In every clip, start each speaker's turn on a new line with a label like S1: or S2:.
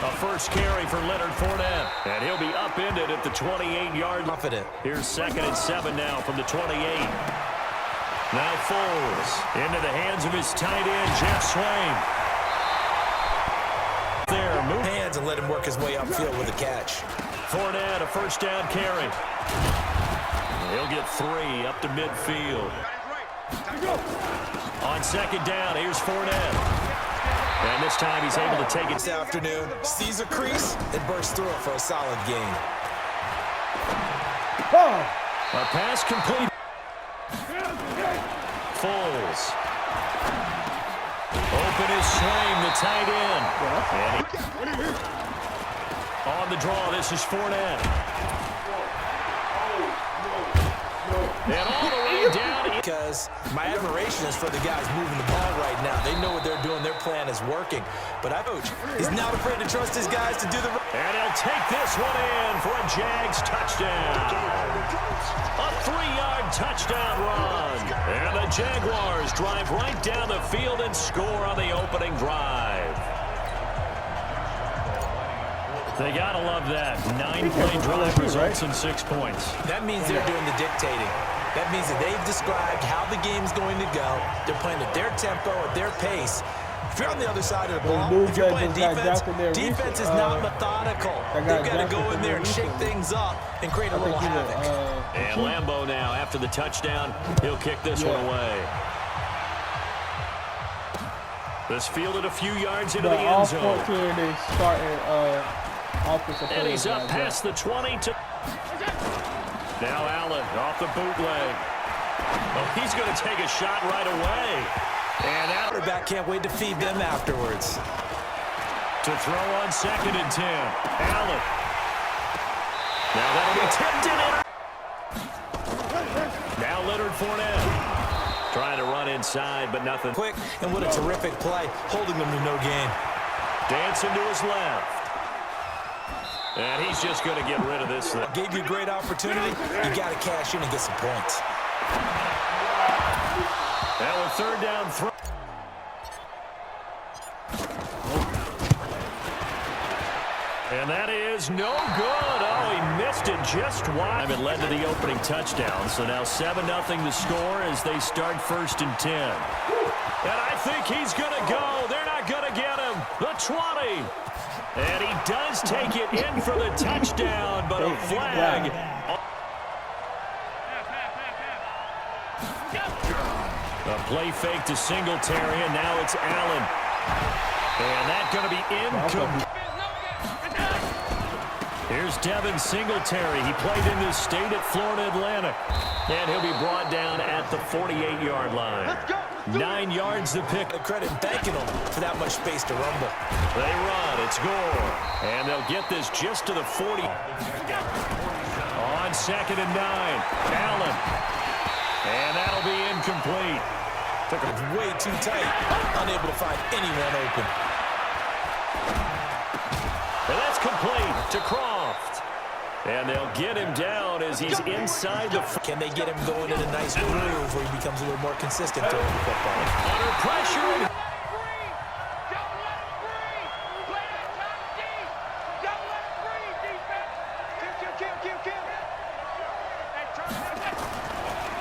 S1: A first carry for Leonard Fournette. And he'll be upended at the 28-yard line.
S2: Confident.
S1: Here's 2nd and 7 now from the 28. Now Foles into the hands of his tight end, Jeff Swain. There, move
S2: hands and let him work his way upfield with a catch.
S1: Fournette, a first down carry. He'll get 3 up to midfield. On 2nd down, here's Fournette. And this time he's able to take it.
S2: This afternoon, sees a crease and bursts through it for a solid gain.
S1: A pass complete. Foles. Open is Swain, the tight end. On the draw, this is Fournette. And all the way down.
S2: Because my admiration is for the guys moving the ball right now. They know what they're doing. Their plan is working. But coach is not afraid to trust his guys to do the...
S1: And he'll take this one in for a Jags touchdown. A 3-yard touchdown run. And the Jaguars drive right down the field and score on the opening drive. They gotta love that. 9-play drive results in 6 points.
S2: That means they're doing the dictating. That means that they've described how the game's going to go. They're playing at their tempo, at their pace. If you're on the other side of the ball, if you're playing defense, defense is not methodical. They've got to go in there and shake things up and create a little havoc.
S1: And Lambeau now, after the touchdown, he'll kick this one away. This fielded a few yards into the end zone. And he's up past the 20 to... Now Allen off the bootleg. Oh, he's going to take a shot right away. And that
S2: quarterback can't wait to feed them afterwards.
S1: To throw on 2nd and 10. Allen. Now that'll be tipped in. Now Leonard Fournette. Trying to run inside, but nothing.
S2: Quick, and what a terrific play, holding them to no gain.
S1: Dancing to his left. And he's just going to get rid of this thing.
S2: Gave you a great opportunity. You got to cash in and get some points.
S1: Now a 3rd down throw. And that is no good. Oh, he missed it just wide. It led to the opening touchdown. So now 7-0 the score as they start 1st and 10. And I think he's going to go. They're not going to get him. The 20. And he does take it in for the touchdown, but a flag. A play fake to Singletary, and now it's Allen. And that's going to be incomplete. Here's Devin Singletary. He played in this state at Florida Atlantic. And he'll be brought down at the 48-yard line. 9 yards to pick.
S2: The credit thanking them for that much space to rumble.
S1: They run. It's Gore. And they'll get this just to the 40. On 2nd and 9. Allen. And that'll be incomplete.
S2: Took it way too tight. Unable to find anyone open.
S1: And that's complete to Croft. And they'll get him down as he's inside the...
S2: Can they get him going in a nice groove where he becomes a little more consistent throwing the football?
S1: Under pressure.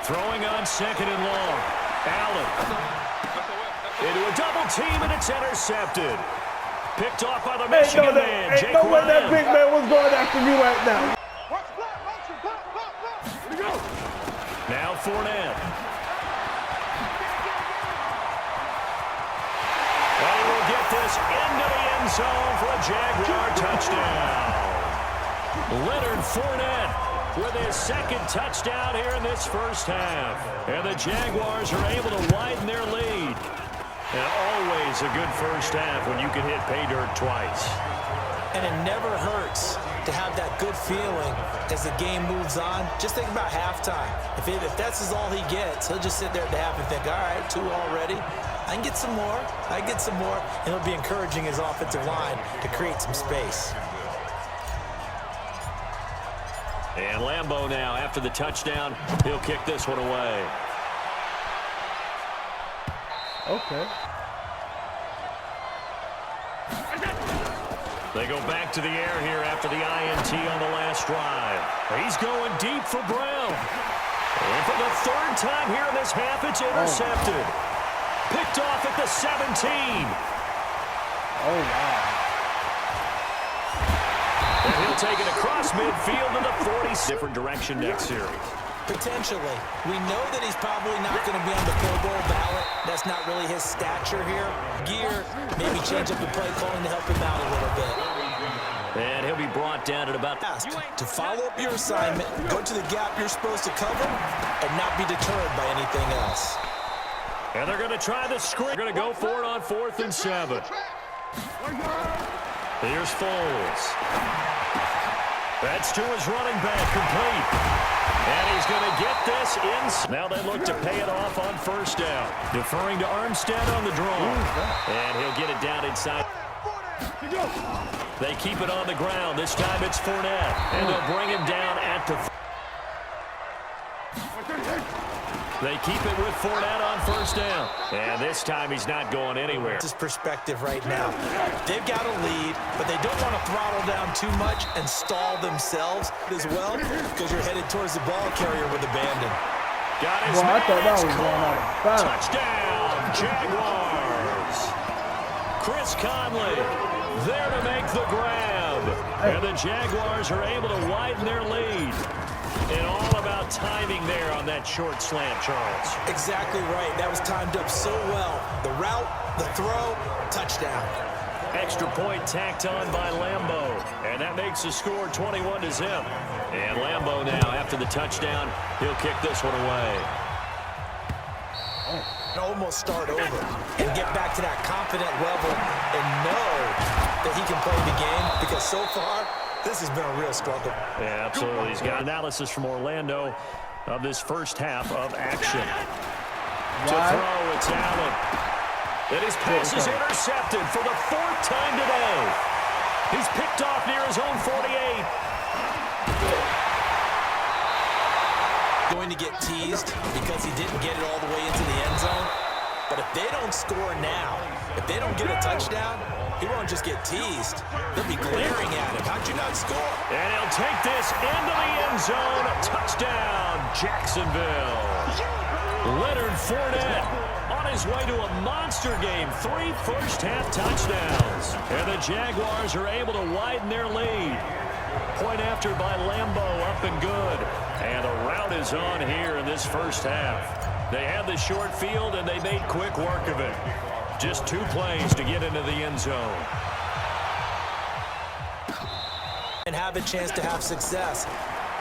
S1: Throwing on 2nd and long. Allen. Into a double team, and it's intercepted. Picked off by the Michigan man, Jake
S3: Ryan. No way that big man was going after me right now.
S1: Now Fournette. And he will get this into the end zone for a Jaguar touchdown. Leonard Fournette with his 2nd touchdown here in this first half. And the Jaguars are able to widen their lead. And always a good first half when you can hit pay dirt twice.
S2: And it never hurts to have that good feeling as the game moves on. Just think about halftime. If that's all he gets, he'll just sit there at the half and think, all right, 2 already. I can get some more. I can get some more. And he'll be encouraging his offensive line to create some space.
S1: And Lambeau now, after the touchdown, he'll kick this one away.
S3: Okay.
S1: They go back to the air here after the INT on the last drive. He's going deep for Brown. And for the third time here in this half, it's intercepted. Picked off at the 17.
S3: Oh, wow.
S1: And he'll take it across midfield to the 40. Different direction next series.
S2: Potentially. We know that he's probably not going to be on the Pro Bowl ballot. That's not really his stature here. Gear, maybe change up the play calling to help him out a little bit.
S1: And he'll be brought down at about...
S2: To follow up your assignment, go to the gap you're supposed to cover, and not be deterred by anything else.
S1: And they're going to try the screen. They're going to go for it on 4th and 7. Here's Foles. That's to his running back, complete. And he's going to get this in. Now they look to pay it off on 1st down. Deferring to Armstead on the draw. And he'll get it down inside. They keep it on the ground. This time it's Fournette. And they'll bring him down at the... They keep it with Fournette on 1st down. And this time he's not going anywhere.
S2: His perspective right now. They've got a lead, but they don't want to throttle down too much and stall themselves as well, because you're headed towards the ball carrier with abandon.
S1: Got his
S3: Well, I thought that
S1: man.
S3: was going out of bounds.
S1: Touchdown, Jaguars. Chris Conley there to make the grab. And the Jaguars are able to widen their lead. And all about timing there on that short slant, Charles.
S2: Exactly right. That was timed up so well. The route, the throw, touchdown.
S1: Extra point tacked on by Lambeau. And that makes the score 21-0. And Lambeau now, after the touchdown, he'll kick this one away.
S2: Almost start over and get back to that confident level and know that he can play the game, because so far, this has been a real struggle.
S1: Yeah, absolutely. He's got analysis from Orlando of this first half of action. To throw, it's Allen. And his pass is intercepted for the 4th time today. He's picked off near his own 48.
S2: Going to get teased because he didn't get it all the way into the end zone. But if they don't score now, if they don't get a touchdown, he won't just get teased. They'll be glaring at him. How'd you not score?
S1: And he'll take this into the end zone. Touchdown, Jacksonville. Leonard Fournette on his way to a monster game. 3 first-half touchdowns. And the Jaguars are able to widen their lead. Point after by Lambeau, up and good. And the route is on here in this first half. They had the short field, and they made quick work of it. Just 2 plays to get into the end zone.
S2: And have a chance to have success.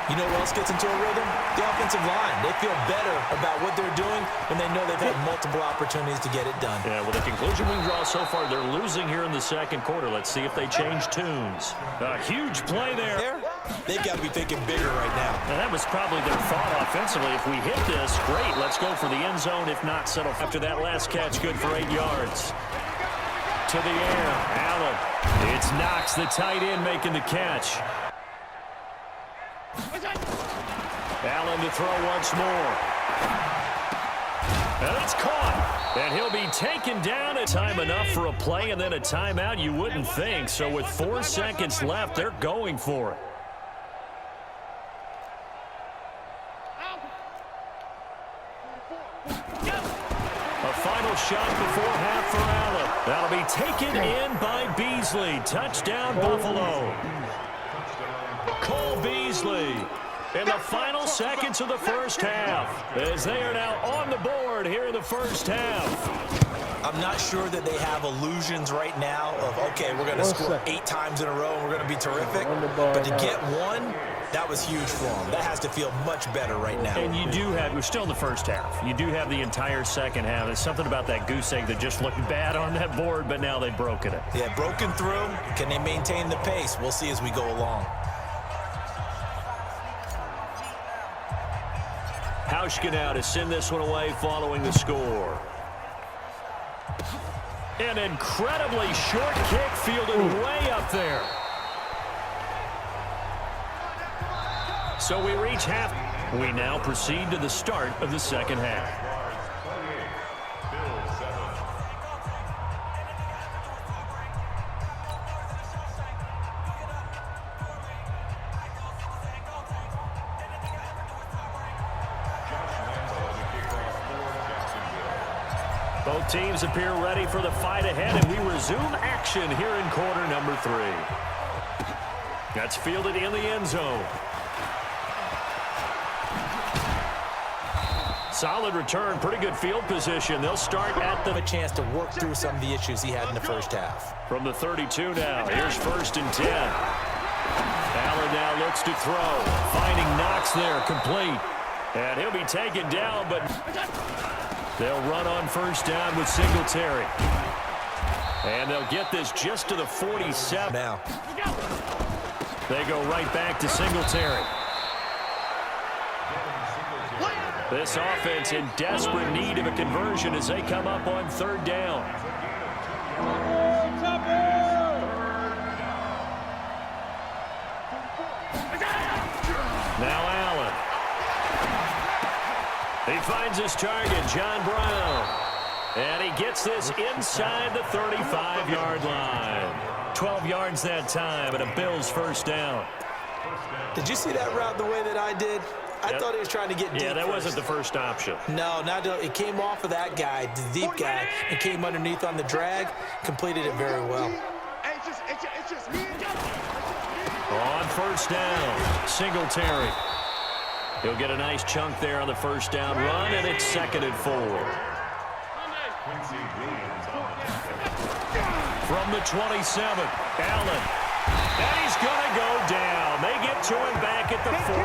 S2: You know what else gets into a rhythm? The offensive line. They feel better about what they're doing when they know they've had multiple opportunities to get it done.
S1: Yeah, well, the conclusion we draw so far, they're losing here in the second quarter. Let's see if they change tunes. A huge play there.
S2: They've got to be thinking bigger right now.
S1: And that was probably their thought offensively. If we hit this, great, let's go for the end zone. If not, settle after that last catch, good for 8 yards. To the air, Allen. It's Knox, the tight end, making the catch. Allen to throw once more. And it's caught. And he'll be taken down at time enough for a play and then a timeout, you wouldn't think. So with 4 seconds left, they're going for it. A final shot before half for Allen. That'll be taken in by Beasley. Touchdown, Buffalo. Cole Beasley in the final seconds of the first half, as they are now on the board here in the first half.
S2: I'm not sure that they have illusions right now of, okay, we're going to score 8 times in a row and we're going to be terrific. But to get one, that was huge for them. That has to feel much better right now.
S1: And you do have, we're still in the first half. You do have the entire second half. There's something about that goose egg that just looked bad on that board, but now they've broken it.
S2: Yeah, broken through. Can they maintain the pace? We'll see as we go along.
S1: Hauschka now to send this one away following the score. An incredibly short kick fielded way up there. So we reach half. We now proceed to the start of the second half. Both teams appear ready for the fight ahead, and we resume action here in quarter number 3. That's fielded in the end zone. Solid return, pretty good field position. They'll start at the...
S2: A chance to work through some of the issues he had in the first half.
S1: From the 32 now, here's 1st and 10. Allen now looks to throw. Finding Knox there, complete. And he'll be taken down, but they'll run on 1st down with Singletary. And they'll get this just to the 47.
S2: Now.
S1: They go right back to Singletary. This offense in desperate need of a conversion as they come up on 3rd down. Now Allen. He finds his target, John Brown. And he gets this inside the 35-yard line. 12 yards that time, and a Bills 1st down.
S2: Did you see that route the way that I did? I thought he was trying to get deep.
S1: Yeah, that
S2: first.
S1: wasn't the first option.
S2: No, it came off of that guy, the deep guy, and came underneath on the drag. Completed it very well.
S1: On 1st down, Singletary. He'll get a nice chunk there on the 1st down run, and it's 2nd and 4. From the 27, Allen. And he's going to go down. They get to him back at the 40.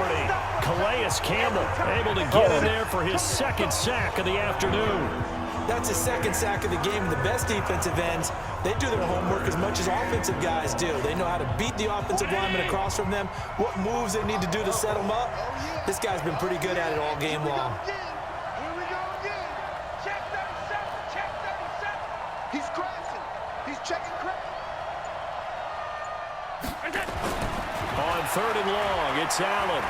S1: Calais Campbell able to get in there for his 2nd sack of the afternoon.
S2: That's his 2nd sack of the game. The best defensive ends, they do their homework as much as offensive guys do. They know how to beat the offensive lineman across from them, what moves they need to do to set them up. This guy's been pretty good at it all game long.
S4: He's crashing. He's checking crash.
S1: On 3rd and long, it's Allen.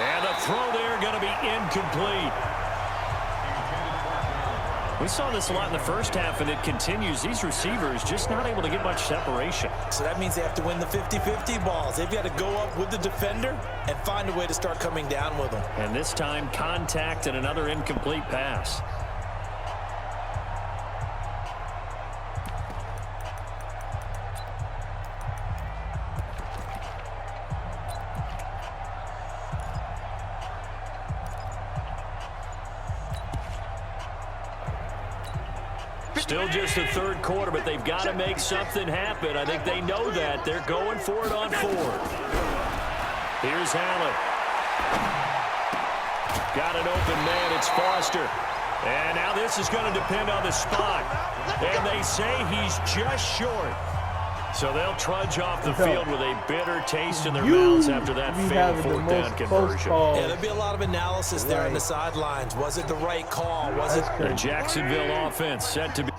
S1: And the throw there going to be incomplete. We saw this a lot in the first half, and it continues. These receivers just not able to get much separation.
S2: So that means they have to win the 50-50 balls. They've got to go up with the defender and find a way to start coming down with them.
S1: And this time, contact and another incomplete pass. Still just the 3rd quarter, but they've got to make something happen. I think they know that. They're going for it on 4th. Here's Allen. Got an open man. It's Foster. And now this is going to depend on the spot. And they say he's just short. So they'll trudge off the field with a bitter taste in their mouths after that failed 4th down conversion.
S2: Yeah, there'll be a lot of analysis there on the sidelines. Was it the right call? Was it?
S1: The Jacksonville offense set to be.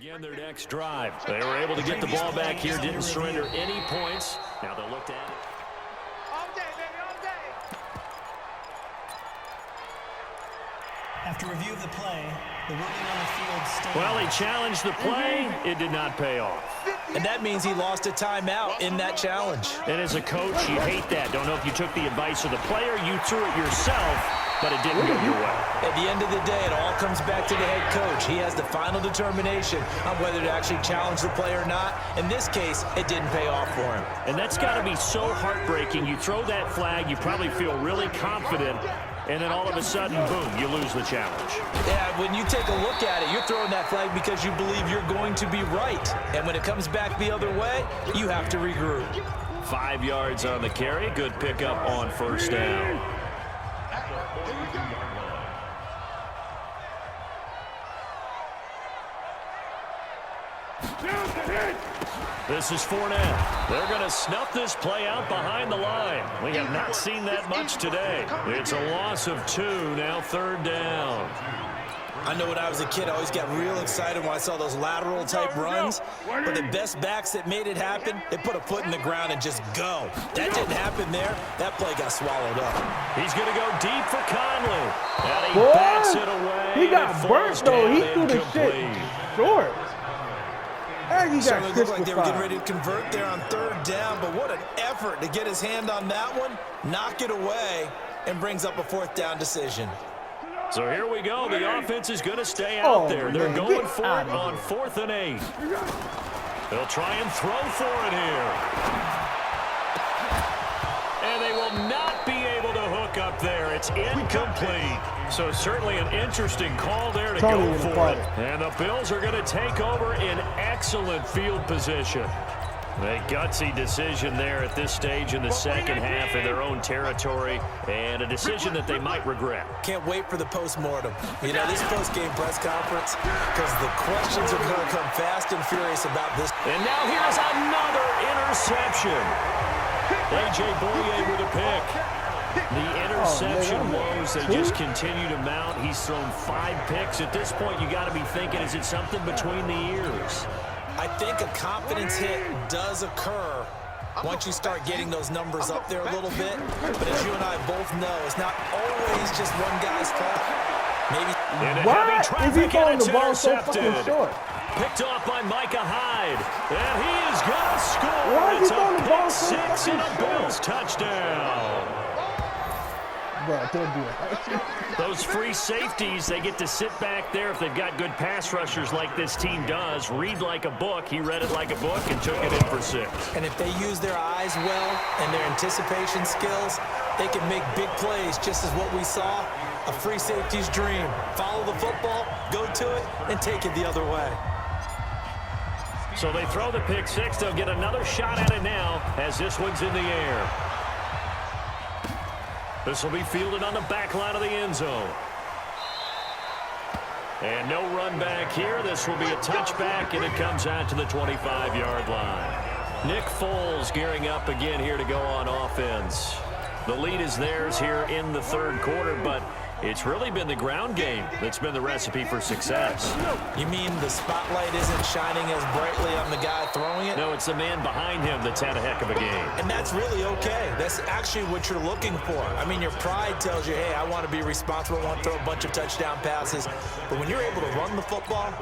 S1: Again, their next drive. They were able to get the ball back here, didn't surrender any points. Now they'll look at it.
S4: All day, baby, all day.
S5: After review of the play, the ruling on the field stands.
S1: Well, he challenged the play. It did not pay off.
S2: And that means he lost a timeout in that challenge.
S1: And as a coach, you hate that. Don't know if you took the advice of the player, you threw it yourself, but it didn't go your way.
S2: At the end of the day, it all comes back to the head coach. He has the final determination on whether to actually challenge the play or not. In this case, it didn't pay off for him.
S1: And that's got to be so heartbreaking. You throw that flag, you probably feel really confident, and then all of a sudden, boom, you lose the challenge.
S2: Yeah, when you take a look at it, you're throwing that flag because you believe you're going to be right. And when it comes back the other way, you have to regroup.
S1: 5 yards on the carry. Good pickup on 1st down. This is Fournette. They're going to snuff this play out behind the line. We have not seen that much today. It's a loss of 2, now 3rd down.
S2: I know when I was a kid, I always got real excited when I saw those lateral type runs. But the best backs that made it happen, they put a foot in the ground and just go. That didn't happen there. That play got swallowed up.
S1: He's going to go deep for Conley. And he bats it away.
S3: He got burnt, though. He threw the shit short. And you got
S2: Certainly looked like
S3: Chris
S2: they were getting
S3: Fry.
S2: ready to convert there on 3rd down, but what an effort to get his hand on that one, knock it away, and brings up a 4th down decision.
S1: So here we go. The offense is going to stay out there. They're
S3: man,
S1: going
S3: get
S1: for
S3: out
S1: it
S3: of
S1: on
S3: here.
S1: 4th and 8. They'll try and throw for it here. And they will not be able to hook up there. It's incomplete. So certainly an interesting call there to
S3: Totally
S1: go for
S3: incredible.
S1: it. And the Bills are going to take over in excellent field position. A gutsy decision there at this stage in the second half in their own territory, and a decision that they might regret.
S2: Can't wait for the post-mortem. You know, this post-game press conference, because the questions are going to come fast and furious about this.
S1: And now here's another interception. A.J. Boye with a pick. The interception woes, they just continue to mount. He's thrown 5 picks. At this point, you got to be thinking, is it something between the ears?
S2: I think a confidence hit does occur once you start getting those numbers up there a little bit. But as you and I both know, it's not always just one guy's fault. Maybe.
S1: Into heavy
S3: Why is he
S1: traffic,
S3: throwing
S1: and
S3: the
S1: it's
S3: ball so
S1: intercepted.
S3: fucking short?
S1: Picked off by Micah Hyde. And he is going to score.
S3: Why is he
S1: It's
S3: throwing
S1: a
S3: the ball
S1: pick
S3: so
S1: 6 and a
S3: fucking short?
S1: Bills touchdown.
S3: Bro, don't do it.
S1: Those free safeties, they get to sit back there if they've got good pass rushers like this team does. Read like a book. He read it like a book and took it in for 6.
S2: And if they use their eyes well and their anticipation skills, they can make big plays, just as what we saw. A free safety's dream. Follow the football, go to it, and take it the other way.
S1: So they throw the pick 6. They'll get another shot at it now as this one's in the air. This will be fielded on the back line of the end zone. And no run back here. This will be a touchback, and it comes out to the 25-yard line. Nick Foles gearing up again here to go on offense. The lead is theirs here in the 3rd quarter, but it's really been the ground game that's been the recipe for success.
S2: You mean the spotlight isn't shining as brightly on the guy throwing it?
S1: No, it's the man behind him that's had a heck of a game.
S2: And that's really okay. That's actually what you're looking for. I mean, your pride tells you, hey, I want to be responsible. I want to throw a bunch of touchdown passes. But when you're able to run the football,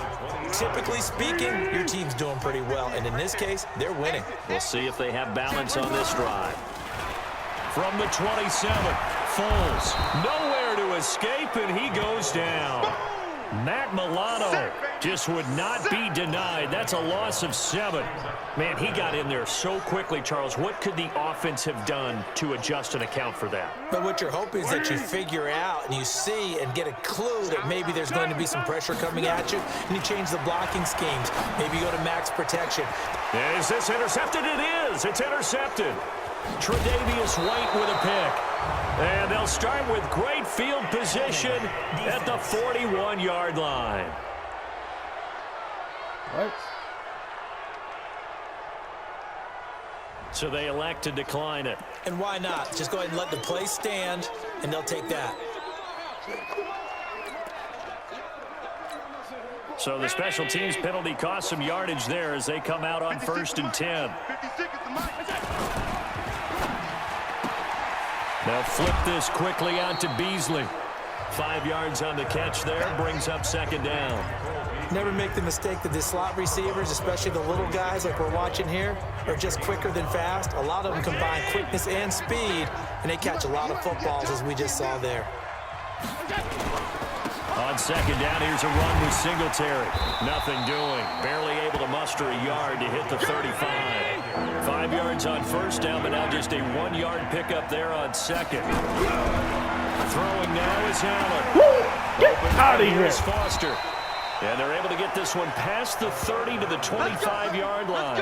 S2: typically speaking, your team's doing pretty well. And in this case, they're winning.
S1: We'll see if they have balance on this drive. From the 27, Foles nowhere to escape, and he goes down. Matt Milano just would not be denied. That's a loss of 7. Man, he got in there so quickly, Charles. What could the offense have done to adjust and account for that?
S2: But what you're hoping is that you figure out and you see and get a clue that maybe there's going to be some pressure coming at you, and you change the blocking schemes. Maybe you go to max protection.
S1: Is this intercepted? It is. It's intercepted. Tre'Davious White with a pick. And they'll start with great field position at the 41-yard line.
S3: What?
S1: So they elect to decline it.
S2: And why not? Just go ahead and let the play stand, and they'll take that.
S1: So the special teams penalty cost some yardage there as they come out on 1st and 10. They'll flip this quickly out to Beasley. 5 yards on the catch there, brings up 2nd down.
S2: Never make the mistake that the slot receivers, especially the little guys like we're watching here, are just quicker than fast. A lot of them combine quickness and speed, and they catch a lot of footballs, as we just saw there.
S1: On 2nd down, here's a run with Singletary. Nothing doing. Barely able to muster a yard to hit the 35. 5 yards on 1st down, but now just a 1-yard pickup there on 2nd. Throwing now is Allen.
S3: Get out of here.
S1: Here's Foster. And they're able to get this one past the 30 to the 25-yard line.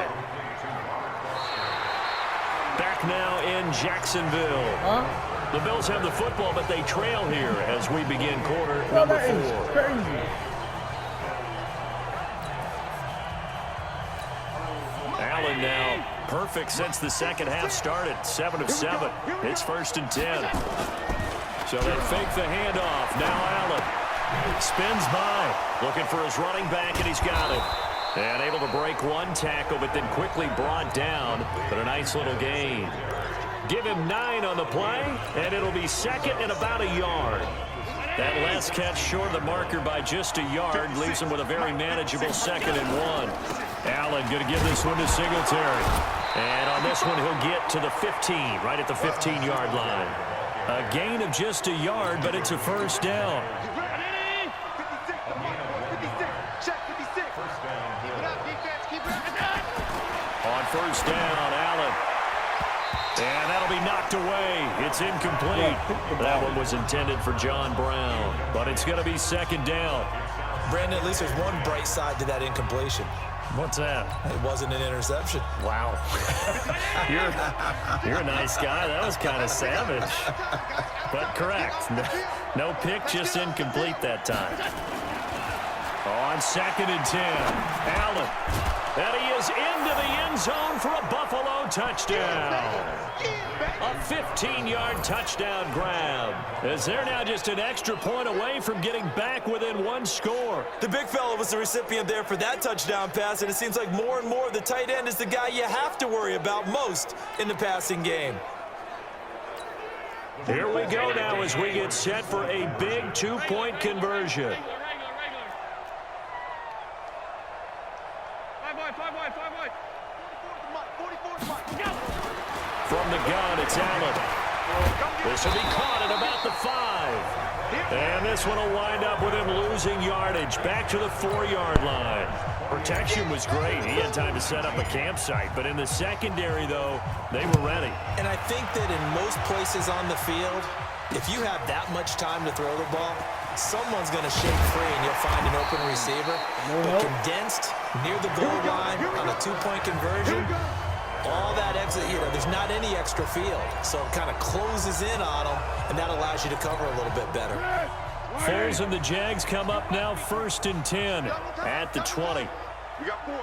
S1: Back now in Jacksonville. The Bills have the football, but they trail here as we begin quarter number 4.
S3: Crazy.
S1: Allen now perfect since the second half started. 7 of 7. It's 1st and 10. So they fake the handoff. Now Allen spins by, looking for his running back, and he's got it. And able to break one tackle, but then quickly brought down. But a nice little gain. Give him 9 on the play, and it'll be 2nd and about a yard. That last catch short of the marker by just a yard leaves him with a very manageable 2nd and 1. Allen going to give this one to Singletary. And on this one, he'll get to the 15, right at the 15-yard line. A gain of just a yard, but it's a first down.
S4: 56. Check 56. Keep it up, defense. Keep it up.
S1: On first down, Allen. And that'll be knocked away. It's incomplete. That one was intended for John Brown, but it's going to be second down.
S2: Brandon, at least there's one bright side to that incompletion.
S1: What's that?
S2: It wasn't an interception.
S1: Wow. you're a nice guy. That was kind of savage. But correct. No pick, just incomplete that time. On 2nd and 10, Allen. And he is into the end zone for a Buffalo touchdown. A 15-yard touchdown grab. As they're now just an extra point away from getting back within one score.
S2: The big fella was the recipient there for that touchdown pass, and it seems like more and more the tight end is the guy you have to worry about most in the passing game.
S1: Here we go now as we get set for a big 2-point conversion. From the gun, it's Allen. This will be caught at about the 5. And this one will wind up with him losing yardage back to the 4-yard line. Protection was great. He had time to set up a campsite. But in the secondary, though, they were ready.
S2: And I think that in most places on the field, if you have that much time to throw the ball, someone's going to shake free and you'll find an open receiver. But condensed near the goal line on a 2-point conversion, all that exit, there's not any extra field. So it kind of closes in on them, and that allows you to cover a little bit better.
S1: Foles and the Jags come up now 1st and 10 at the 20.
S4: We got 4.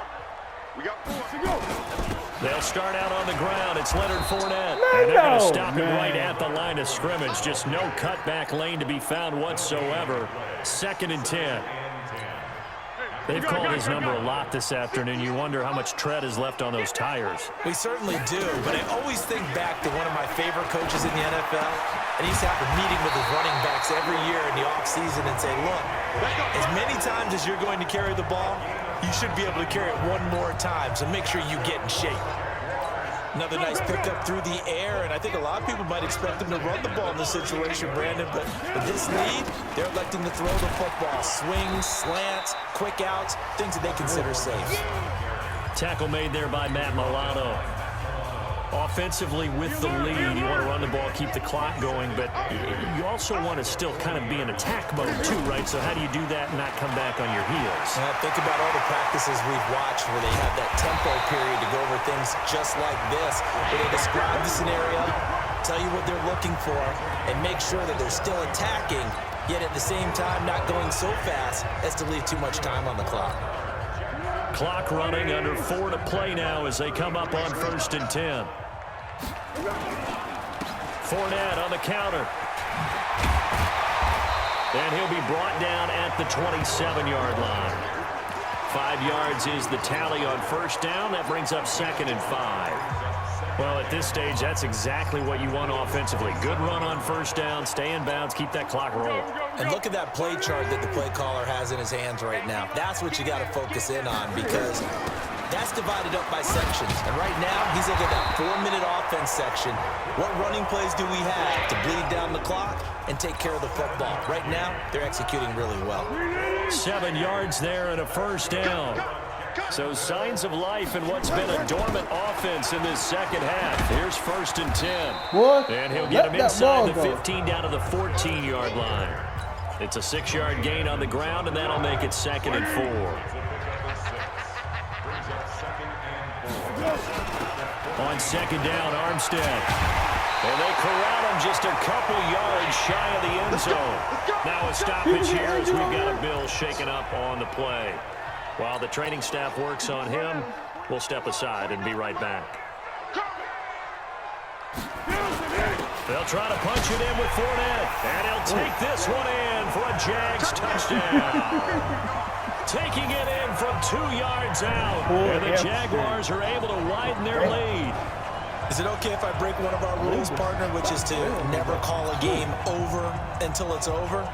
S4: We got 4.
S1: They'll start out on the ground. It's Leonard Fournette. And they're going to stop him right at the line of scrimmage. Just no cutback lane to be found whatsoever. 2nd and 10. They've called his number a lot this afternoon. You wonder how much tread is left on those tires.
S2: We certainly do, but I always think back to one of my favorite coaches in the NFL, and he used to have a meeting with his running backs every year in the offseason and say, look, as many times as you're going to carry the ball, you should be able to carry it one more time, so make sure you get in shape. Another nice pickup through the air, and I think a lot of people might expect him to run the ball in this situation, Brandon, but with this lead, they're electing to throw the football. Swings, slants, quick outs, things that they consider safe.
S1: Tackle made there by Matt Milano. Offensively with the lead, you want to run the ball, keep the clock going, but you also want to still kind of be in attack mode too, right? So how do you do that and not come back on your heels?
S2: Think about all the practices we've watched where they have that tempo period to go over things just like this, where they describe the scenario, tell you what they're looking for, and make sure that they're still attacking, yet at the same time not going so fast as to leave too much time on the clock.
S1: Clock running, under 4 to play now as they come up on 1st and 10. Fournette on the counter. And he'll be brought down at the 27-yard line. 5 yards is the tally on first down. That brings up 2nd and 5. Well, at this stage, that's exactly what you want offensively. Good run on first down, stay in bounds, keep that clock rolling.
S2: And look at that play chart that the play caller has in his hands right now. That's what you got to focus in on because that's divided up by sections. And right now, he's looking at that 4-minute offense section. What running plays do we have to bleed down the clock and take care of the football? Right now, they're executing really well.
S1: 7 yards there and a first down. So signs of life in what's been a dormant offense in this second half. Here's 1st and 10.
S3: What?
S1: And he'll get him inside the 15 down to the 14-yard line. It's a 6-yard gain on the ground, and that'll make it 2nd and 4. On 2nd down, Armstead. And they corral him just a couple yards shy of the end zone. Now a stoppage here as we've got a Bill shaken up on the play. While the training staff works on him, we'll step aside and be right back. They'll try to punch it in with Fournette, and he'll take this one in for a Jags touchdown. Taking it in from 2 yards out, and the Jaguars are able to widen their lead.
S2: Is it okay if I break one of our rules, partner, which is to never call a game over until it's over?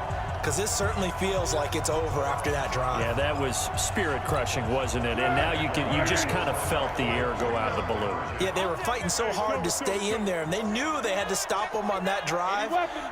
S2: because this certainly feels like it's over after that drive.
S1: Yeah, that was spirit-crushing, wasn't it? And now you just kind of felt the air go out of the balloon.
S2: Yeah, they were fighting so hard to stay in there, and they knew they had to stop them on that drive.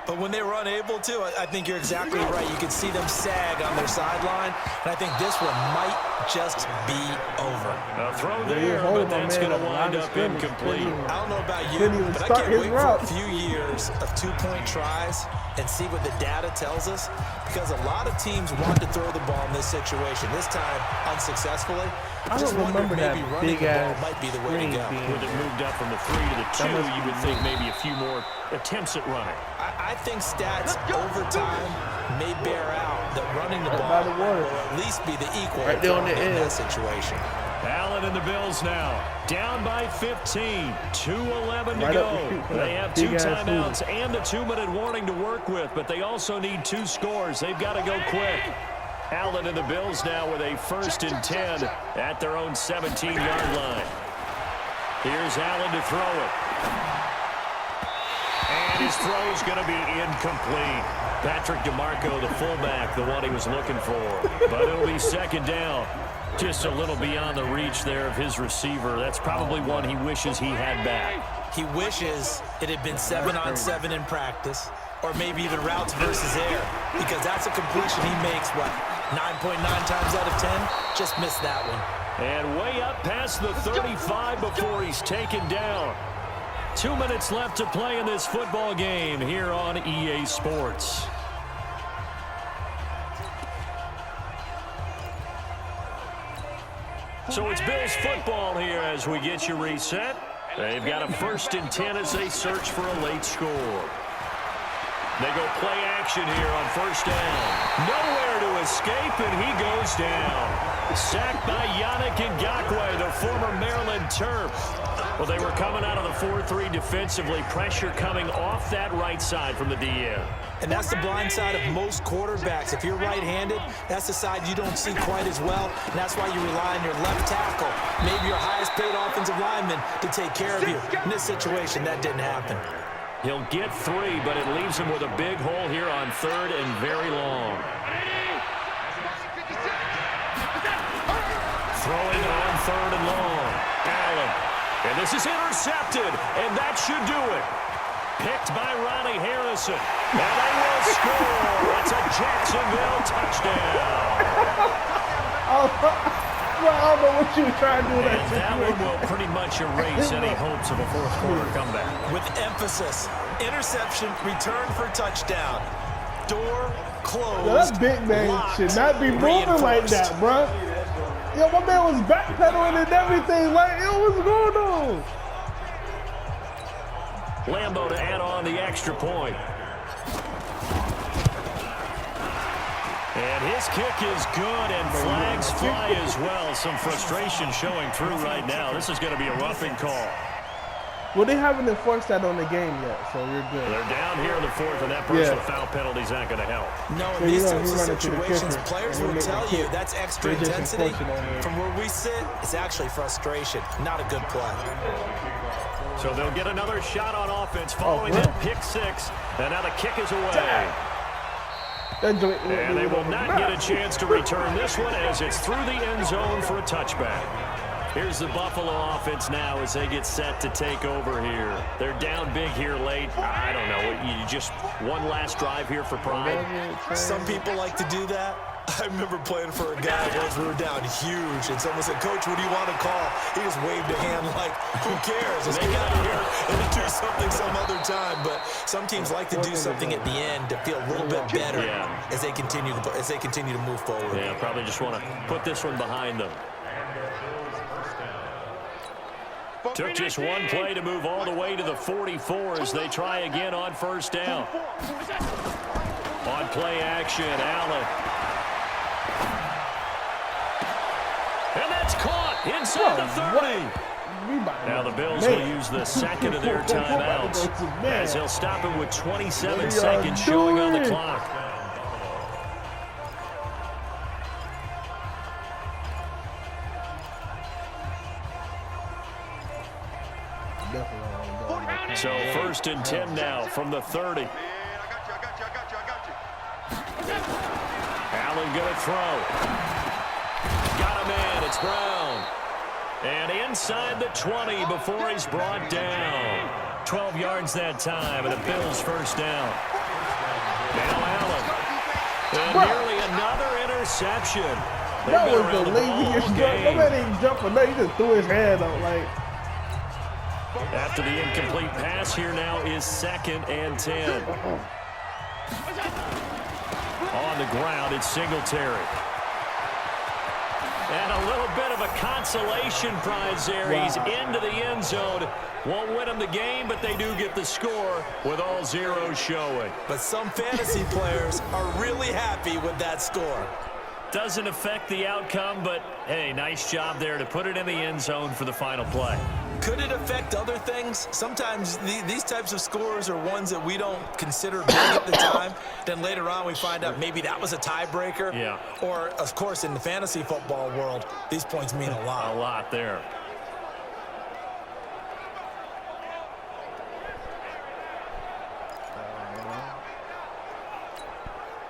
S2: But when they were unable to, I think you're exactly right. You could see them sag on their sideline, and I think this one might just be over.
S1: A throw there, but that's going to wind up incomplete.
S2: I don't know about you, but I can't wait for a few years of two-point tries and see what the data tells us, because a lot of teams want to throw the ball in this situation. This time, unsuccessfully.
S3: I don't remember that
S2: maybe running the ball might be the way to go.
S1: With it moved up from the 3 to the 2, you would think maybe a few more attempts at running.
S2: I think stats over time may bear out that running the ball will at least be the equal in that situation.
S1: Allen and the Bills now down by 15, 2:11 to go. They have 2 timeouts and a 2-minute warning to work with, but they also need 2 scores. They've got to go quick. Allen and the Bills now with a 1st and 10 at their own 17-yard line. Here's Allen to throw it. And his throw is going to be incomplete. Patrick DeMarco, the fullback, the one he was looking for. But it'll be 2nd down. Just a little beyond the reach there of his receiver. That's probably one he wishes he had back.
S2: He wishes it had been 7-on-7 in practice, or maybe even routes versus air, because that's a completion he makes, 9.9 times out of 10? Just missed that one.
S1: And way up past the 35 before he's taken down. 2 minutes left to play in this football game here on EA Sports. So it's Bills football here as we get you reset. They've got a 1st and 10 as they search for a late score. They go play action here on 1st down. Nowhere to escape, and he goes down. Sacked by Yannick Ngakoue, the former Maryland Terp. Well, they were coming out of the 4-3 defensively. Pressure coming off that right side from the DN.
S2: And that's the blind side of most quarterbacks. If you're right-handed, that's the side you don't see quite as well. And that's why you rely on your left tackle, maybe your highest-paid offensive lineman, to take care of you. In this situation, that didn't happen.
S1: He'll get 3, but it leaves him with a big hole here on 3rd and very long. Throwing on 3rd and long. Allen. And this is intercepted, and that should do it. Picked by Ronnie Harrison. And they will score. It's a Jacksonville touchdown.
S3: I don't know what you were trying to do.
S1: And that one will pretty much erase any hopes of a 4th quarter comeback.
S2: With emphasis, interception, return for touchdown. Door closed.
S3: Yo, that big man should not be moving like that, bro. Yo, my man was backpedaling and everything. Like, yo, what's going on?
S1: Lambo to add on the extra point. And his kick is good, and flags fly as well. Some frustration showing through right now. This is going to be a roughing call.
S3: Well, they haven't enforced that on the game yet, so you're good.
S1: They're down here in the 4th, and that personal foul penalty is not going to help.
S2: No, in these types of situations, players will tell you that's extra intensity. From where we sit, it's actually frustration, not a good play.
S1: So they'll get another shot on offense following that pick 6, and now the kick is away. And they will not get a chance to return this one as it's through the end zone for a touchback. Here's the Buffalo offense now as they get set to take over here. They're down big here late. I don't know. You just one last drive here for pride.
S2: Some people like to do that. I remember playing for a guy once we were down huge, and someone said, "Coach, what do you want to call?" He just waved a hand like, who cares? Let's get out of here and do something some other time. But some teams like to do something at the end to feel a little bit better as they continue to move forward.
S1: Yeah, probably just want to put this one behind them. Took just one play to move all the way to the 44 as they try again on 1st down. On play action, Allen. And that's caught inside the 30. Now the Bills will use the 2nd of their timeouts as they'll stop him with 27 seconds showing on the clock. So 1st and 10 now from the 30.
S4: I got you.
S1: looking good at throw. Got a man. It's Brown. And inside the 20 before he's brought down. 12 yards that time, and a Bills first down. Now Allen. And nearly another interception.
S3: That was the laziest jump. No man didn't jump or nothing. He just threw his hand out like.
S1: After the incomplete pass, here now is 2nd and 10. On the ground, it's Singletary. And a little bit of a consolation prize there.
S3: Wow.
S1: He's into the end zone. Won't win them the game, but they do get the score with all zeros showing.
S2: But some fantasy players are really happy with that score.
S1: Doesn't affect the outcome, but, hey, nice job there to put it in the end zone for the final play.
S2: Could it affect other things? Sometimes these types of scores are ones that we don't consider big at the time. Then later on we find out maybe that was a tiebreaker.
S1: Yeah.
S2: Or, of course, in the fantasy football world, these points mean a lot.
S1: A lot there.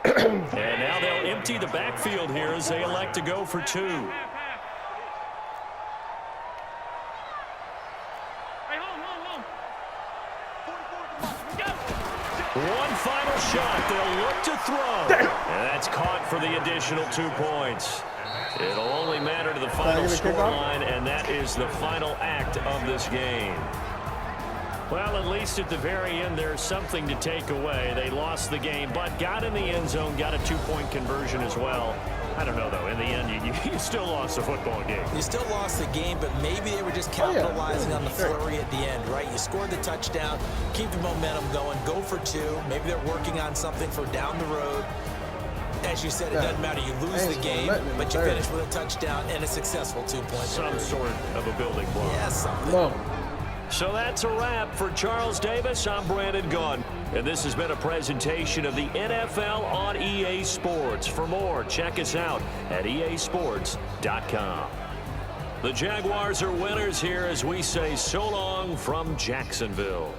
S1: And now they'll empty the backfield here as they elect to go for 2. One final shot. They'll look to throw. And that's caught for the additional 2 points. It'll only matter to the final scoreline, and that is the final act of this game. Well, at least at the very end, there's something to take away. They lost the game, but got in the end zone, got a 2-point conversion as well. I don't know, though. In the end, you still lost the football game.
S2: You still lost the game, but maybe they were just capitalizing on the flurry at the end, right? You scored the touchdown, keep the momentum going, go for 2. Maybe they're working on something for down the road. As you said, it doesn't matter. You lose the game, but you finish with a touchdown and a successful 2-point.
S1: Some sort of a building block.
S2: Yeah, something.
S3: No.
S1: So that's a wrap for Charles Davis. I'm Brandon Gaudin, and this has been a presentation of the NFL on EA Sports. For more, check us out at easports.com. The Jaguars are winners here as we say so long from Jacksonville.